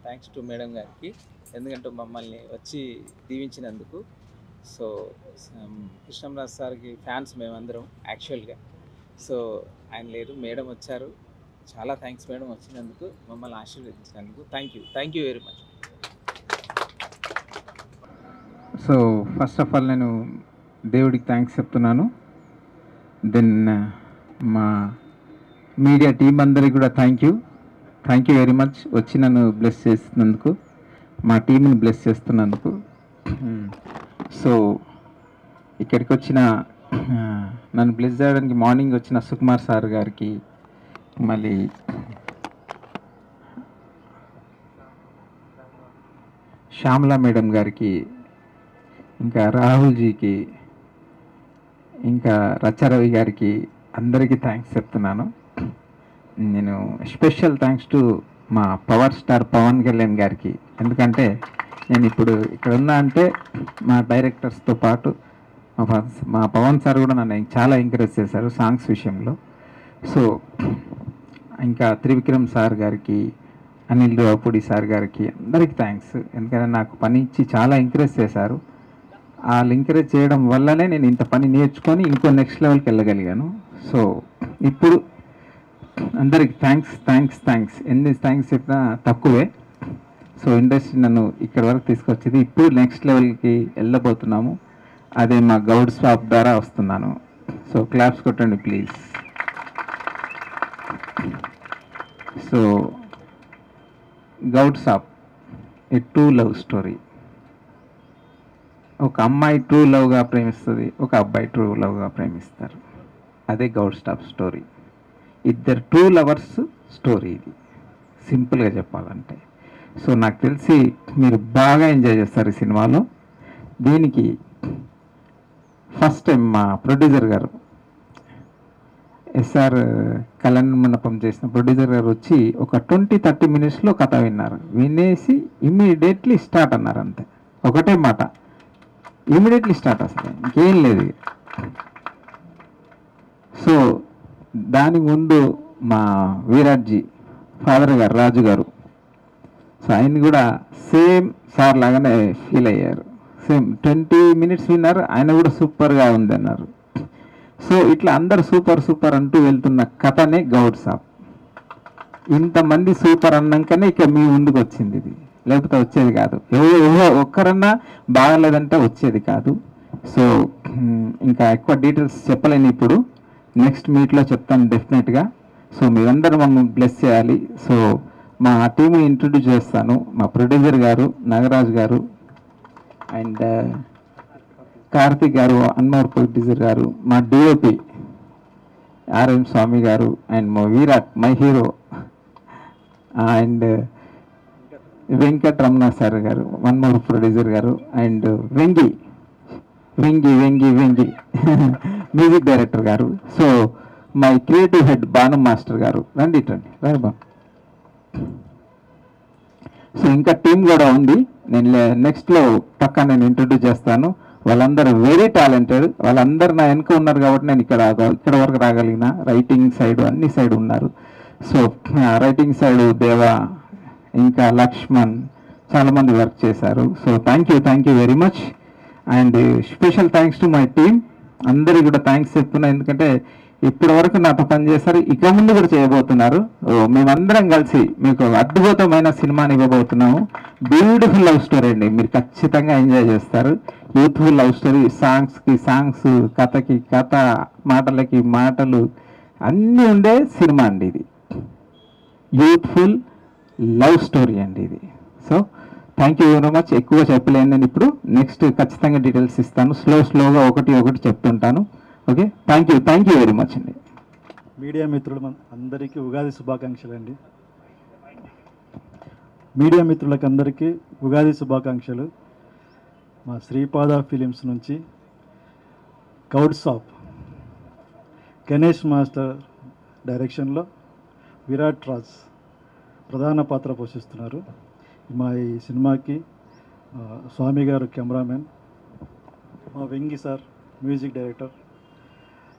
thanks to madam గారికి. ఎందుకంటే మమ్మల్ని వచ్చి దీవించినందుకు. సో కృష్ణంరాజు సార్కి ఫ్యాన్స్ మేమందరం యాక్చువల్గా. సో ఆయన లేరు, మేడం వచ్చారు. చాలా థ్యాంక్స్ మేడం వచ్చినందుకు, మమ్మల్ని ఆశీర్వదించినందుకు. Thank you very much. So first of all నేను దేవుడికి థ్యాంక్స్ చెప్తున్నాను. దెన్ మా మీడియా టీం అందరికి కూడా థ్యాంక్ యూ వెరీ మచ్. వచ్చి నన్ను బ్లెస్ చేస్తున్నందుకు, మా టీంని బ్లెస్ చేస్తున్నందుకు. సో ఇక్కడికి వచ్చిన నన్ను బ్లెస్ చేయడానికి మార్నింగ్ వచ్చిన సుకుమార్ సార్ గారికి, మళ్ళీ శ్యామలా మేడం గారికి, ఇంకా రాహుల్జీకి, ఇంకా రచారవి గారికి అందరికీ థ్యాంక్స్ చెప్తున్నాను. నేను స్పెషల్ థ్యాంక్స్ టు మా పవర్ స్టార్ పవన్ కళ్యాణ్ గారికి. ఎందుకంటే నేను ఇప్పుడు ఇక్కడ ఉన్నా అంటే మా డైరెక్టర్స్తో పాటు మా పవన్ సార్ కూడా నన్ను చాలా ఎంకరేజ్ చేశారు సాంగ్స్ విషయంలో. సో ఇంకా త్రివిక్రమ్ సార్ గారికి, అనిల్ రావుపూడి సార్ గారికి అందరికీ థ్యాంక్స్. ఎందుకంటే నాకు పని ఇచ్చి చాలా ఎంకరేజ్ చేశారు. వాళ్ళు ఎంకరేజ్ చేయడం వల్లనే నేను ఇంత పని నేర్చుకొని ఇంకో నెక్స్ట్ లెవెల్కి వెళ్ళగలిగాను. సో ఇప్పుడు అందరికి థ్యాంక్స్ ఎన్ని థ్యాంక్స్ చెప్పినా తక్కువే. సో ఇండస్ట్రీ నన్ను ఇక్కడ వరకు తీసుకొచ్చింది. ఇప్పుడు నెక్స్ట్ లెవెల్కి వెళ్ళబోతున్నాము. అదే మా గౌడ్ స్వాప్ ద్వారా వస్తున్నాను. సో క్లాప్స్ కొట్టండి please. So Goud Saab a true love story. ఒక అమ్మాయి ట్రూ లవ్గా ప్రేమిస్తుంది, ఒక అబ్బాయి ట్రూ లవ్గా ప్రేమిస్తారు. అదే గౌడ్ స్టాప్ స్టోరీ. ఇద్దరు ట్రూ లవర్స్ స్టోరీ ఇది, సింపుల్గా చెప్పాలంటే. సో నాకు తెలిసి మీరు బాగా ఎంజాయ్ చేస్తారు ఈ సినిమాలో. దీనికి ఫస్ట్ టైం మా ప్రొడ్యూసర్ గారు ఎస్ఆర్ కళ్యాణ మండపం చేసిన ప్రొడ్యూసర్ గారు వచ్చి ఒక 20-30 minutesలో కథ విన్నారు. వినేసి ఇమ్మీడియట్లీ స్టార్ట్ అన్నారు. అంతే, ఒకటే మాట, ఇమ్మీడియట్లీ స్టార్ట్. అసలు ఇంకేం లేదు. సో దాని ముందు మా వీరాజ్జీ ఫాదర్ గారు రాజు గారు, సో ఆయన కూడా సేమ్ సార్ లాగానే ఫీల్ అయ్యారు. సేమ్ 20 minutes విన్నారు, ఆయన కూడా సూపర్గా ఉంది అన్నారు. సో ఇట్లా అందరు సూపర్ అంటూ వెళ్తున్న కథనే గౌడ్ సాబ్. ఇంతమంది సూపర్ అన్నాకనే ఇక మీ ముందుకు వచ్చింది ఇది, లేకపోతే వచ్చేది కాదు. ఒక్కరన్నా బాగలేదంటే వచ్చేది కాదు. సో ఇంకా ఎక్కువ డీటెయిల్స్ చెప్పలేను ఇప్పుడు, నెక్స్ట్ మీట్లో చెప్తాను డెఫినెట్గా. సో మీరందరూ మమ్మల్ని బ్లెస్ చేయాలి. సో మా టీంని ఇంట్రొడ్యూస్ చేస్తాను. మా ప్రొడ్యూసర్ గారు నాగరాజు గారు, అండ్ కార్తిక్ గారు, అన్నోర్ ప్రొడ్యూసర్ గారు, మా డిఓపి ఆర్ఎం స్వామి గారు, అండ్ మా Virat my hero, and Venkataramana sir గారు, వన్ మోర్ ప్రొడ్యూసర్ గారు, అండ్ వెంగి మ్యూజిక్ డైరెక్టర్ గారు. So my creative head Banu master గారు, రండి బాను. సో ఇంకా టీం కూడా ఉంది, నేను నెక్స్ట్లో పక్కా నేను ఇంట్రొడ్యూస్ చేస్తాను. వాళ్ళందరూ వెరీ టాలెంటెడ్, వాళ్ళందరూ నా వెనుక ఉన్నారు కాబట్టి నేను ఇక్కడ వరకు రాగలిగిన. రైటింగ్ సైడ్ అన్ని సైడ్ ఉన్నారు. సో రైటింగ్ సైడ్ దేవా, ఇంకా లక్ష్మణ్ చాలామంది వర్క్ చేశారు. So thank you very much. And special thanks to my team, అందరికీ కూడా థ్యాంక్స్ చెప్తున్నా, ఎందుకంటే ఇప్పటి వరకు నాతో పనిచేస్తారు, ఇక ముందు కూడా చేయబోతున్నారు. మేమందరం కలిసి మీకు అద్భుతమైన సినిమాని ఇవ్వబోతున్నాము. బ్యూటిఫుల్ లవ్ స్టోరీ అండి, మీరు ఖచ్చితంగా ఎంజాయ్ చేస్తారు. యూత్ఫుల్ లవ్ స్టోరీ, సాంగ్స్కి సాంగ్స్, కథకి కథ, మాటలకి మాటలు అన్నీ ఉండే సినిమా అండి ఇది. యూత్ఫుల్ లవ్ స్టోరీ అండి ఇది. So thank you very much. ఎక్కువ చెప్పలేను నేను, ఇప్పుడు నెక్స్ట్ ఖచ్చితంగా డీటెయిల్స్ ఇస్తాను. స్లోగా ఒకటి చెప్తుంటాను. Okay, thank you very much అండి. మీడియా మిత్రులు అందరికీ ఉగాది శుభాకాంక్షలు అండి. మీడియా మిత్రులకు అందరికీ ఉగాది శుభాకాంక్షలు. మా శ్రీపాద ఫిలిమ్స్ నుంచి కౌడ్ షాప్ గణేష్ మాస్టర్ డైరెక్షన్లో విరాట్ రాజ్ ప్రధాన పాత్ర పోషిస్తున్నారు. మా ఈ సినిమాకి స్వామి గారు కెమెరామెన్, మా Vengi sir music director.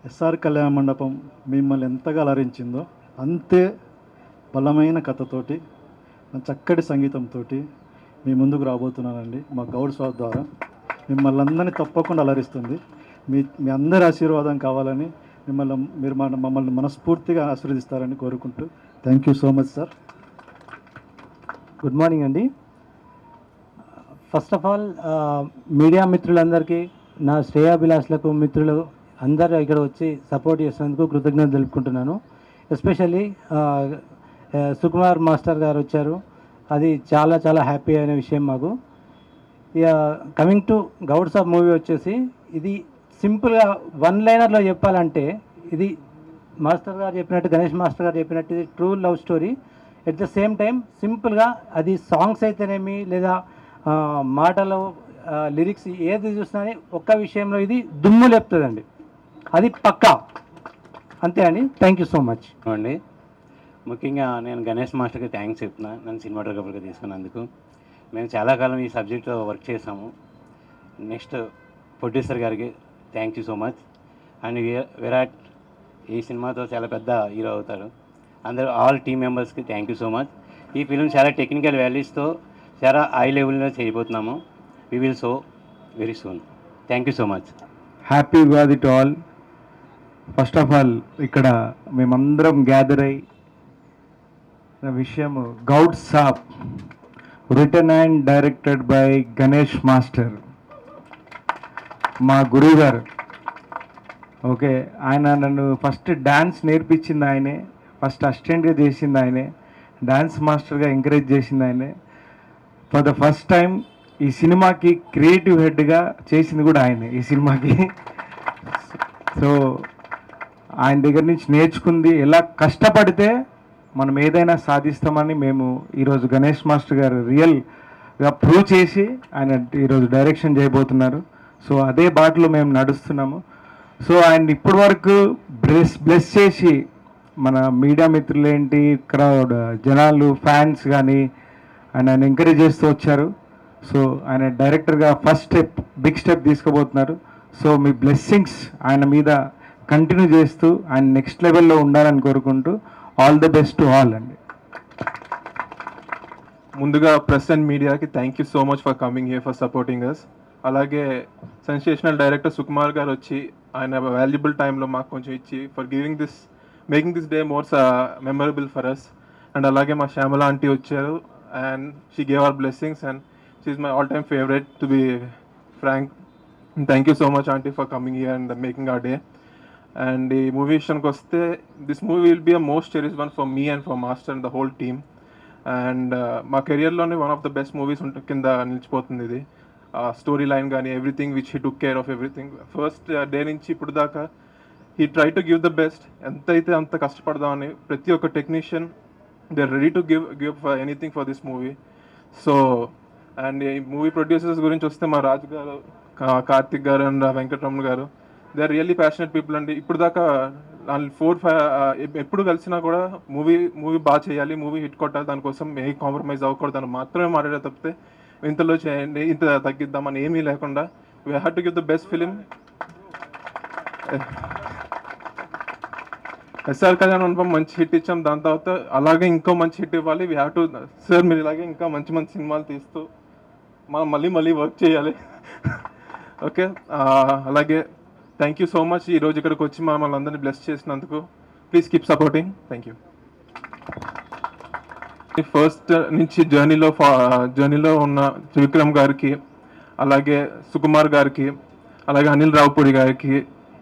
SR Kalyana Mandapam మిమ్మల్ని ఎంతగా అలరించిందో అంతే బలమైన కథతోటి, చక్కటి సంగీతంతో మీ ముందుకు రాబోతున్నానండి. మా గౌడ్ స్వామి ద్వారా మిమ్మల్ని అందరినీ తప్పకుండా అలరిస్తుంది. మీ అందరి ఆశీర్వాదం కావాలని మీరు మమ్మల్ని మనస్ఫూర్తిగా ఆశీర్వదిస్తారని కోరుకుంటూ thank you so much sir. Good morning అండి. ఫస్ట్ ఆఫ్ ఆల్ మీడియా మిత్రులందరికీ, నా శ్రేయాభిలాషులకు మిత్రులు అందరూ ఇక్కడ వచ్చి సపోర్ట్ చేసినందుకు కృతజ్ఞతలు తెలుపుకుంటున్నాను. ఎస్పెషల్లీ సుకుమార్ మాస్టర్ గారు వచ్చారు, అది చాలా హ్యాపీ అయిన విషయం మాకు. Coming to Goud Saab movie వచ్చేసి, ఇది సింపుల్గా వన్ లైనర్లో చెప్పాలంటే, ఇది మాస్టర్ గారు చెప్పినట్టు, గణేష్ మాస్టర్ గారు చెప్పినట్టు, ఇది true love story. At the same time సింపుల్గా అది సాంగ్స్ అయితేనేమి లేదా మాటలు లిరిక్స్ ఏది చూసినా ఒక్క విషయంలో ఇది దుమ్ము లేపుతుందండి, అది పక్కా. అంతే అండి. థ్యాంక్ యూ సో మచ్ అండి. ముఖ్యంగా నేను గణేష్ మాస్టర్కి థ్యాంక్స్ చెప్తున్నా, నన్ను సినిమాటోగ్రఫర్గా తీసుకున్నందుకు. మేము చాలా కాలం ఈ సబ్జెక్ట్లో వర్క్ చేసాము. నెక్స్ట్ ప్రొడ్యూసర్ గారికి thank you so much. And Virat ఈ సినిమాతో చాలా పెద్ద హీరో అవుతారు. అందరూ ఆల్ టీమ్ మెంబర్స్కి థ్యాంక్ యూ సో మచ్. ఈ ఫిల్మ్ చాలా టెక్నికల్ వాల్యూస్తో చాలా హై లెవెల్లో చేయబోతున్నాము. We will so very soon. Thank you so much. Happy Ugadi to all. First of all ఇక్కడ మేమందరం గ్యాదర్ అయ్యి విషయం, Goud saab written and directed by Ganesh master, మా గురువు గారు. ఓకే, ఆయన నన్ను ఫస్ట్ డ్యాన్స్ నేర్పించింది ఆయనే, ఫస్ట్ అసిస్టెంట్గా చేసింది ఆయనే, డ్యాన్స్ మాస్టర్గా ఎంకరేజ్ చేసింది ఆయనే. ఫర్ ద ఫస్ట్ టైం ఈ సినిమాకి క్రియేటివ్ హెడ్గా చేసింది కూడా ఆయనే ఈ సినిమాకి. సో ఆయన దగ్గర నుంచి నేర్చుకుంది, ఎలా కష్టపడితే మనం ఏదైనా సాధిస్తామని మేము ఈరోజు గణేష్ మాస్టర్ గారు రియల్గా ప్రూవ్ చేసి ఆయన ఈరోజు డైరెక్షన్ చేయబోతున్నారు. సో అదే బాటలో మేము నడుస్తున్నాము. సో ఆయన ఇప్పటి వరకు బ్లెస్ చేసి మన మీడియా మిత్రులు ఏంటి, క్రౌడ్ జనాలు, ఫ్యాన్స్ కానీ ఆయన ఎంకరేజ్ చేస్తూ వచ్చారు. సో ఆయన డైరెక్టర్గా ఫస్ట్ బిగ్ స్టెప్ తీసుకోబోతున్నారు. సో మీ బ్లెస్సింగ్స్ ఆయన మీద కంటిన్యూ చేస్తూ ఆయన నెక్స్ట్ లెవెల్లో ఉండాలని కోరుకుంటూ all the best to all అండి. ముందుగా ప్రెస్ అండ్ మీడియాకి thank you so much for coming here for supporting us. అలాగే సెన్సేషనల్ డైరెక్టర్ సుకుమార్ గారు వచ్చి ఆయన వాల్యుబుల్ టైంలో మాకు కొంచెం ఇచ్చి for giving this, making this day more memorable for us. And అలాగే మా శ్యామల ఆంటీ వచ్చారు and she gave our blessings and she is my all time favourite to be frank. Thank you so much aunty for coming here and making our day. And ఈ movie విషయానికి వస్తే, this movie will be a most cherish one for me and for master and the whole team. And మా కెరియర్లోనే one of the best movies కింద నిలిచిపోతుంది ఇది. Story line కానీ everything which he took care of everything. First day నుంచి ఇప్పుడు దాకా he try to give the best. ఎంతైతే అంత కష్టపడదామని ప్రతి ఒక్క technician they are ready to give for anything for this movie. So and ఈ మూవీ ప్రొడ్యూసర్స్ గురించి వస్తే మా రాజు గారు, కార్తిక్ గారు అండ్ వెంకటరమణ గారు, they are really passionate people అండి. ఇప్పుడు దాకా 4-5 ఎప్పుడు కలిసినా కూడా మూవీ బాగా చేయాలి, మూవీ హిట్ కొట్టాలి, దానికోసం ఏ కాంప్రమైజ్ అవ్వకూడదు అని మాత్రమే మాట్లాడే తప్పితే ఇంతలో చేయండి ఇంత తగ్గిద్దామని ఏమీ లేకుండా we have to give the best film. SR Kalyan Mandapam మంచి హిట్ ఇచ్చాం, దాని తర్వాత అలాగే ఇంకో మంచి హిట్ ఇవ్వాలి. వీ హ్యావ్ టు సార్ మీరు ఇలాగే ఇంకా మంచి మంచి సినిమాలు తీస్తూ మనం మళ్ళీ వర్క్ చేయాలి. ఓకే, అలాగే థ్యాంక్ యూ సో మచ్ ఈరోజు ఇక్కడికి వచ్చి మమ్మల్ని అందరినీ బ్లెస్ చేసినందుకు. Please keep supporting. Thank you. First నుంచి జర్నీలో ఉన్న త్రివిక్రమ్ గారికి, అలాగే సుకుమార్ గారికి, అలాగే అనిల్ రావుపూడి గారికి,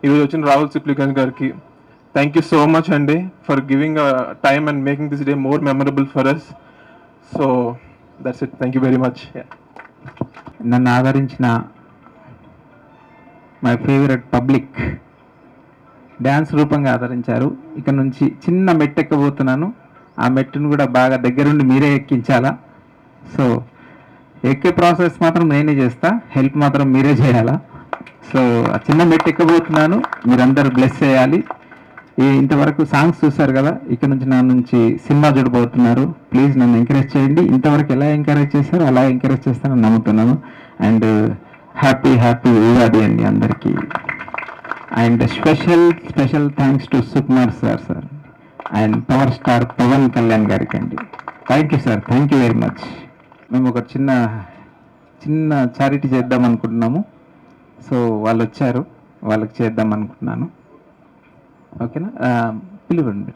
ఈరోజు వచ్చిన రాహుల్ సిప్లిగంజ్ గారికి థ్యాంక్ యూ సో మచ్ అండి for giving time and making this day more memorable for us. So that's it. Thank you very much. నన్ను ఆదరించిన మై ఫేవరెట్ పబ్లిక్, డ్యాన్స్ రూపంగా ఆదరించారు. ఇక నుంచి చిన్న మెట్టు ఎక్కబోతున్నాను, ఆ మెట్టును కూడా బాగా దగ్గరుండి మీరే ఎక్కించాలా. సో ఎక్కే ప్రాసెస్ మాత్రం నేనే చేస్తా, హెల్ప్ మాత్రం మీరే చేయాలా. సో ఆ చిన్న మెట్టు ఎక్కబోతున్నాను, మీరందరూ బ్లెస్ చేయాలి. ఇంతవరకు సాంగ్స్ చూసారు కదా, ఇక్కడ నుంచి నా నుంచి సినిమా చూడబోతున్నారు. ప్లీజ్ నన్ను ఎంకరేజ్ చేయండి. ఇంతవరకు ఎలా ఎంకరేజ్ చేశారో అలా ఎంకరేజ్ చేస్తానని నమ్ముతున్నాను. అండ్ హ్యాపీ ఉగాది అండి అందరికీ. And special thanks to Sukumar sir and power star Pawan Kalyan గారికి అండి. Thank you sir, thank you very much. మేము ఒక చిన్న చారిటీ చేద్దాం అనుకుంటున్నాము. సో వాళ్ళు వచ్చారు, వాళ్ళకి చేద్దాం అనుకుంటున్నాను. ఓకేనా, పిలువండి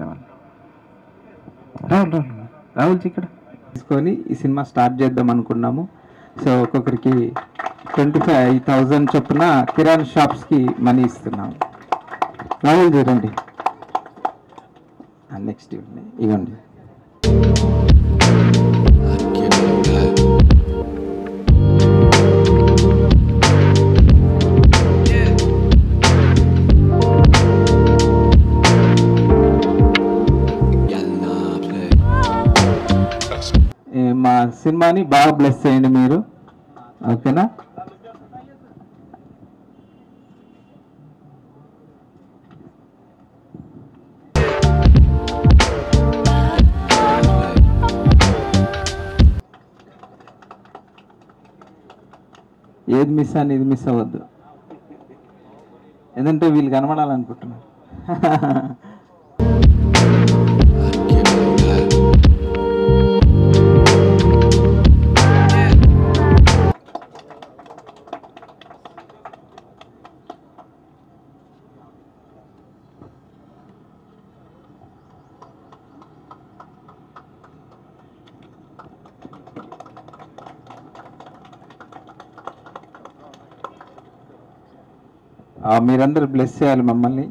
రాహుల్జీ ఇక్కడ తీసుకొని ఈ సినిమా స్టార్ట్ చేద్దాం అనుకున్నాము. సో ఒక్కొక్కరికి 25,000 చొప్పున కిరాణా షాప్స్కి మనీ ఇస్తున్నాము. రాహుల్జీ రండి, నెక్స్ట్ ఇవ్వండి. మా సినిమాని బాగా బ్లెస్ చేయండి మీరు, ఓకేనా. ఏది మిస్ అని ఇది మిస్ అవ్వద్దు, ఎందుకంటే వీళ్ళు కనబడాలనుకుంటున్నారు. మీరందరూ బ్లెస్ చేయాలి మమ్మల్ని.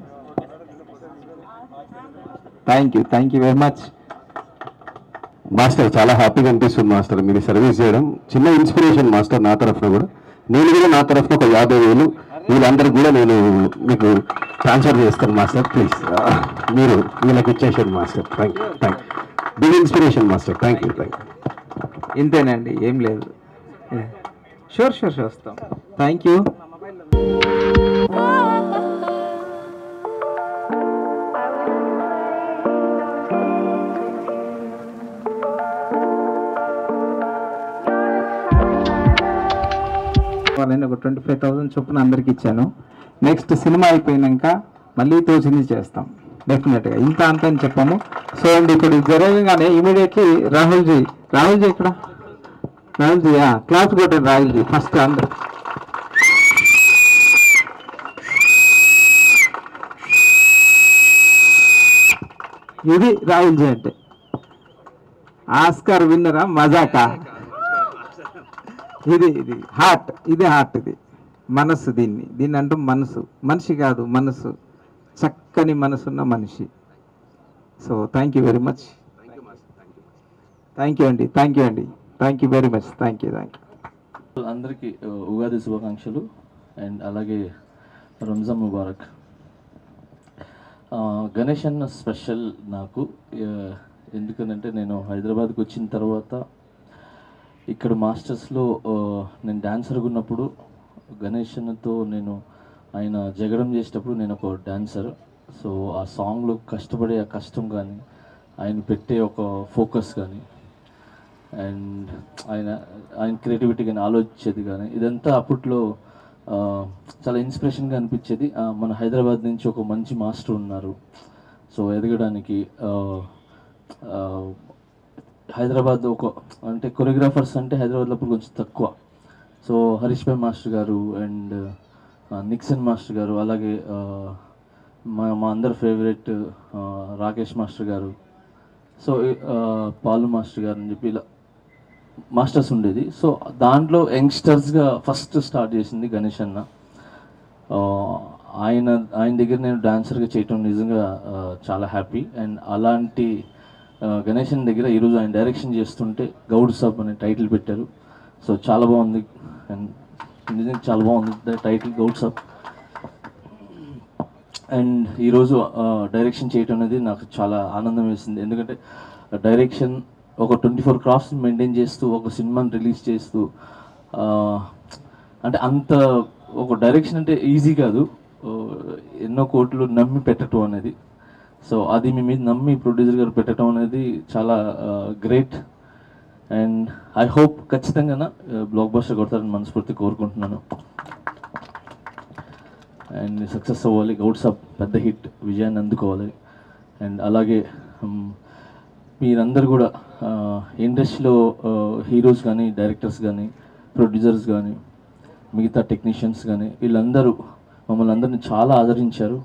Thank you very much master. చాలా హ్యాపీగా అనిపిస్తుంది మాస్టర్ మీరు సర్వీస్ చేయడం. చిన్న ఇన్స్పిరేషన్ మాస్టర్ నా తరఫున కూడా. నేను కూడా నా తరఫున ఒక 50,000 వీళ్ళందరికీ కూడా నేను మీకు ట్రాన్స్ఫర్ చేస్తాను మాస్టర్. ప్లీజ్ మీరు వీళ్ళకి ఇచ్చేసాడు master. Thank you. Big inspiration master. Thank you. ఇంతేనండి, ఏం లేదు. షూర్ వస్తాం. Thank you. వాళ్ళని ఒక 25,000 చొప్పున అందరికి ఇచ్చాను. నెక్స్ట్ సినిమా అయిపోయినాక మళ్ళీ తోచింది చేస్తాం డెఫినెట్గా. ఇంత అంత అని చెప్పాము. సో అండి ఇప్పుడు జరగగానే ఇమీడియట్లీ రాహుల్జీ ఇక్కడ రాహుల్జీ క్లాస్ కొట్టండి. రాహుల్జీ ఫస్ట్ అందరు ఇది రాహుల్జీ అంటే ఆస్కార్ విన్నరా మజాకా. ఇది హార్ట్, ఇది మనసు. దీన్ని అంటూ మనసు, మనిషి కాదు మనసు, చక్కని మనసున్న మనిషి. So thank you very much. Thank you అండి. Thank you very much. Thank you. అందరికీ ఉగాది శుభాకాంక్షలు అండ్ అలాగే రంజాన్ ముబారక్. గణేష్ అన్న స్పెషల్ నాకు, ఎందుకనంటే నేను హైదరాబాద్కి వచ్చిన తర్వాత ఇక్కడ మాస్టర్స్లో నేను డాన్సర్గా ఉన్నప్పుడు గణేష్ అన్నతో నేను ఆయన జగడం చేసేటప్పుడు నేను ఒక డాన్సర్. సో ఆ సాంగ్లో కష్టపడే ఆ కష్టం కానీ ఆయన పెట్టే ఒక ఫోకస్ కానీ అండ్ ఆయన క్రియేటివిటీ కానీ ఆలోచించేది కానీ ఇదంతా అప్పట్లో చాలా ఇన్స్పిరేషన్గా అనిపించేది. మన హైదరాబాద్ నుంచి ఒక మంచి మాస్టర్ ఉన్నారు, సో ఎదగడానికి హైదరాబాద్ ఒక అంటే కొరియోగ్రాఫర్స్ అంటే హైదరాబాద్లో అప్పుడు కొంచెం తక్కువ. సో హరీష్ భాయ్ మాస్టర్ గారు అండ్ నిక్సన్ మాస్టర్ గారు, అలాగే మా అందరి ఫేవరెట్ రాకేష్ మాస్టర్ గారు, సో పాలు మాస్టర్ గారు అని చెప్పి ఇలా మాస్టర్స్ ఉండేది. సో దాంట్లో యంగ్స్టర్స్గా ఫస్ట్ స్టార్ట్ చేసింది గణేష్ అన్న. ఆయన దగ్గర నేను డాన్సర్గా చేయటం నిజంగా చాలా హ్యాపీ. అండ్ అలాంటి గణేష్ అన్న దగ్గర ఈరోజు ఆయన డైరెక్షన్ చేస్తుంటే గౌడ్ సాబ్ అనే టైటిల్ పెట్టారు. సో చాలా బాగుంది అండ్ నిజంగా చాలా బాగుంది టైటిల్ గౌడ్ సాబ్. అండ్ ఈరోజు డైరెక్షన్ చేయటం అనేది నాకు చాలా ఆనందం వేసింది, ఎందుకంటే డైరెక్షన్ ఒక 24 క్రాఫ్ట్స్ మెయింటైన్ చేస్తూ ఒక సినిమాని రిలీజ్ చేస్తూ అంటే అంత ఒక డైరెక్షన్ అంటే ఈజీ కాదు, ఎన్నో కోట్లు నమ్మి పెట్టడం అనేది. సో అది మీ మీద నమ్మి ప్రొడ్యూసర్ గారు పెట్టడం అనేది చాలా గ్రేట్. అండ్ ఐ హోప్ ఖచ్చితంగా బ్లాక్ బస్టర్ కొడతారని మనస్ఫూర్తి కోరుకుంటున్నాను. అండ్ సక్సెస్ అవ్వాలి, గౌడ్ సాబ్ పెద్ద హిట్ విజయాన్ని అందుకోవాలి. అండ్ అలాగే మీరందరూ కూడా ఇండస్ట్రీలో హీరోస్ కానీ డైరెక్టర్స్ కానీ ప్రొడ్యూసర్స్ కానీ మిగతా టెక్నీషియన్స్ కానీ వీళ్ళందరూ మమ్మల్ని అందరినీ చాలా ఆదరించారు.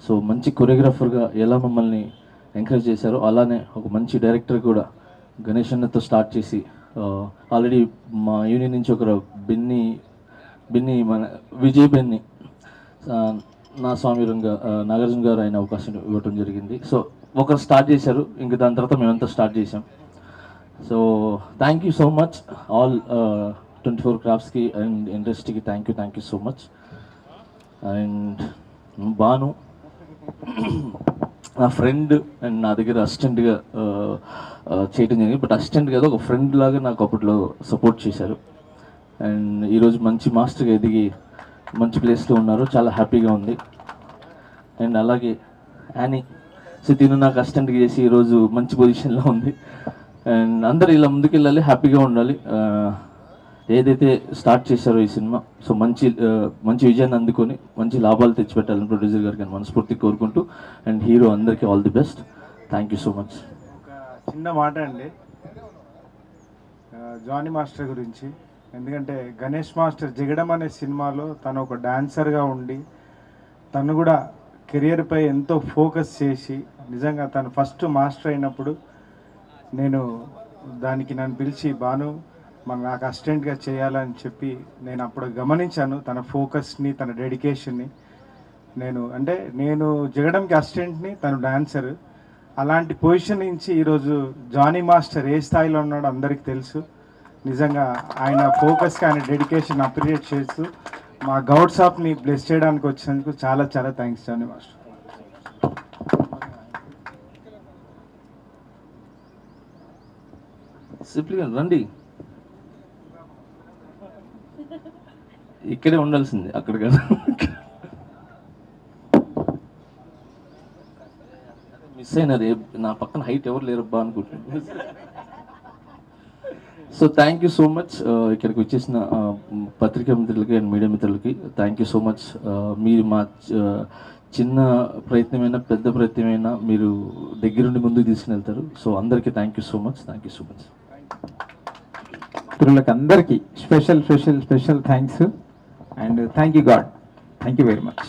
సో మంచి కొరియోగ్రాఫర్గా ఎలా మమ్మల్ని ఎంకరేజ్ చేశారో అలానే ఒక మంచి డైరెక్టర్ కూడా గణేష్ అన్నతో స్టార్ట్ చేసి ఆల్రెడీ మా యూనియన్ నుంచి ఒకరు బిన్ని మన విజయ్ బెన్ని నా స్వామిరంగా నాగార్జున గారు ఆయన అవకాశం ఇవ్వటం జరిగింది. సో ఒకరు స్టార్ట్ చేశారు, ఇంక దాని తర్వాత మేమంతా స్టార్ట్ చేసాం. So thank you so much all 24 క్రాఫ్ట్స్కి అండ్ ఇండస్ట్రీకి thank you so much. And Bhanu నా ఫ్రెండ్ అండ్ నా దగ్గర అసిస్టెంట్గా చేయడం జరిగింది, బట్ అసిస్టెంట్ కాదు ఒక ఫ్రెండ్ లాగా నాకు అప్పట్లో సపోర్ట్ చేశారు. అండ్ ఈరోజు మంచి మాస్టర్గా ఎదిగి మంచి ప్లేస్లో ఉన్నారు, చాలా హ్యాపీగా ఉంది. అండ్ అలాగే యానీ తిను నాకు అసిస్టెంట్గా చేసి ఈరోజు మంచి పొజిషన్లో ఉంది. అండ్ అందరు ఇలా ముందుకు వెళ్ళాలి, హ్యాపీగా ఉండాలి. ఏదైతే స్టార్ట్ చేశారో ఈ సినిమా, సో మంచి విజయాన్ని అందుకొని మంచి లాభాలు తెచ్చిపెట్టాలని ప్రొడ్యూసర్ గారికి మనస్ఫూర్తి కోరుకుంటూ అండ్ హీరో అందరికీ all the best. Thank you so much. ఒక చిన్న మాట అండి జానీ మాస్టర్ గురించి, ఎందుకంటే గణేష్ మాస్టర్ జగడం అనే సినిమాలో తను ఒక డాన్సర్గా ఉండి తను కూడా కెరియర్పై ఎంతో ఫోకస్ చేసి నిజంగా తను ఫస్ట్ మాస్టర్ అయినప్పుడు నన్ను పిలిచి బాను నాకు అసిస్టెంట్గా చేయాలని చెప్పి నేను అప్పుడు గమనించాను తన ఫోకస్ని, తన డెడికేషన్ని. నేను జగడంకి అసిస్టెంట్ని, తను డాన్సర్. అలాంటి పొజిషన్ నుంచి ఈరోజు జానీ మాస్టర్ ఏ స్థాయిలో ఉన్నాడో అందరికీ తెలుసు. నిజంగా ఆయన ఫోకస్కి ఆయన డెడికేషన్ అప్రిషియేట్ చేస్తూ మా గౌడ్ షాప్ని బ్లెస్ చేయడానికి వచ్చినందుకు చాలా చాలా థ్యాంక్స్ జానీ మాస్టర్. సింప్లీగా రండి, ఇక్కడే ఉండాల్సింది అక్కడ కాదు. మిస్ అయినారు, నా పక్కన హైట్ ఎవరు లేరబ్బా అనుకుంటున్నాను. So thank you so much ఇక్కడికి వచ్చేసిన పత్రికా మిత్రులకి అండ్ మీడియా మిత్రులకి థ్యాంక్ యూ సో మచ్. మీరు మా చిన్న ప్రయత్నమైనా పెద్ద ప్రయత్నమైనా మీరు దగ్గరుండి ముందుకు తీసుకుని వెళ్తారు. సో అందరికీ థ్యాంక్ యూ సో మచ్. మిత్రులకు అందరికీ special thanks and thank you God. Thank you very much.